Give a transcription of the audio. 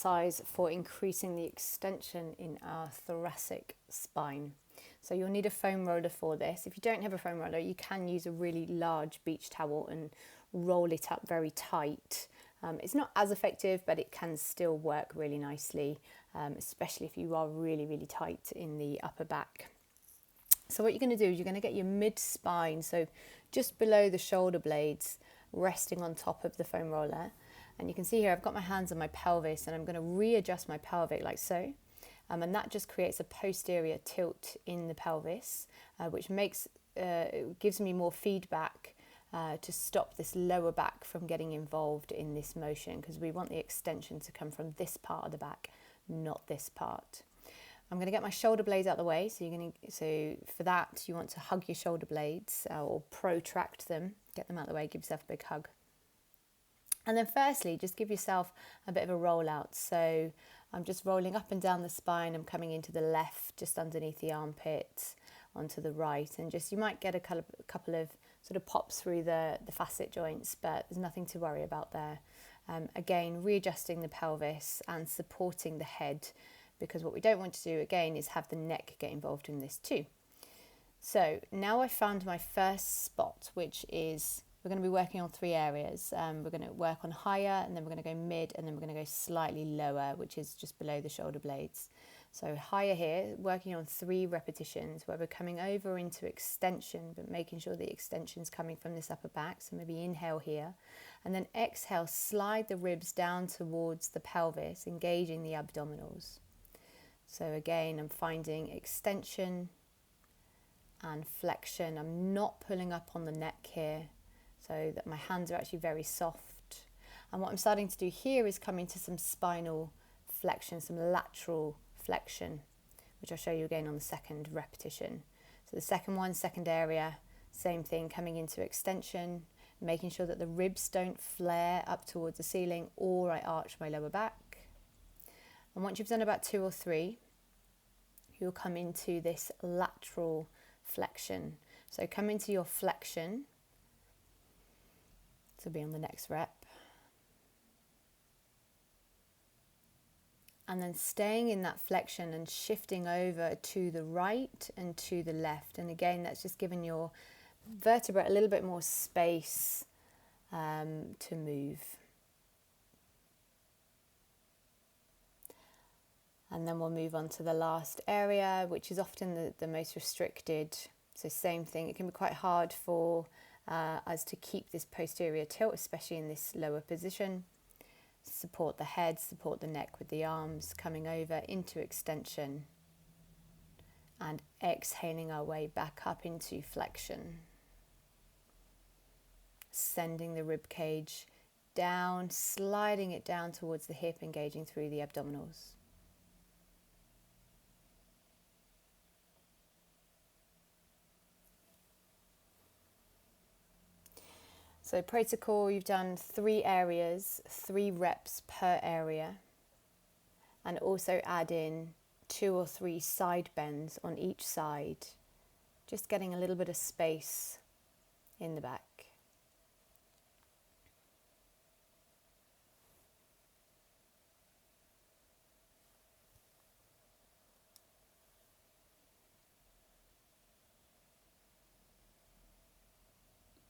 exercise for increasing the extension in our thoracic spine. So you'll need a foam roller for this. If you don't have a foam roller, you can use a really large beach towel and roll it up very tight. It's not as effective, but it can still work really nicely, especially if you are really, really tight in the upper back. So what you're going to do is you're going to get your mid-spine, so just below the shoulder blades, resting on top of the foam roller. And you can see here I've got my hands on my pelvis, and I'm going to readjust my pelvic like so. And that just creates a posterior tilt in the pelvis, which gives me more feedback to stop this lower back from getting involved in this motion, because we want the extension to come from this part of the back, not this part. I'm going to get my shoulder blades out of the way. So for that, you want to hug your shoulder blades or protract them, get them out of the way, give yourself a big hug. And then firstly, just give yourself a bit of a roll out. So I'm just rolling up and down the spine. I'm coming into the left, just underneath the armpit, onto the right. And just you might get a couple of sort of pops through the facet joints, but there's nothing to worry about there. Again, readjusting the pelvis and supporting the head, because what we don't want to do, again, is have the neck get involved in this too. So now I've found my first spot, which is, we're going to be working on 3 areas. We're going to work on higher, and then we're going to go mid, and then we're going to go slightly lower, which is just below the shoulder blades. So higher here, working on 3 repetitions where we're coming over into extension, but making sure the extension's coming from this upper back. So maybe inhale here, and then exhale, slide the ribs down towards the pelvis, engaging the abdominals. So again, I'm finding extension and flexion. I'm not pulling up on the neck here, so that my hands are actually very soft. And what I'm starting to do here is come into some spinal flexion, some lateral flexion, which I'll show you again on the second repetition. So the second area, same thing, coming into extension, making sure that the ribs don't flare up towards the ceiling or I arch my lower back. And once you've done about 2 or 3, you'll come into this lateral flexion. So come into your flexion. So be on the next rep. And then staying in that flexion and shifting over to the right and to the left. And again, that's just giving your vertebrae a little bit more space to move. And then we'll move on to the last area, which is often the most restricted. So same thing, it can be quite hard for us to keep this posterior tilt, especially in this lower position. Support the head, support the neck with the arms, coming over into extension and exhaling our way back up into flexion. Sending the rib cage down, sliding it down towards the hip, engaging through the abdominals. So protocol, you've done 3 areas, 3 reps per area, and also add in 2 or 3 side bends on each side, just getting a little bit of space in the back.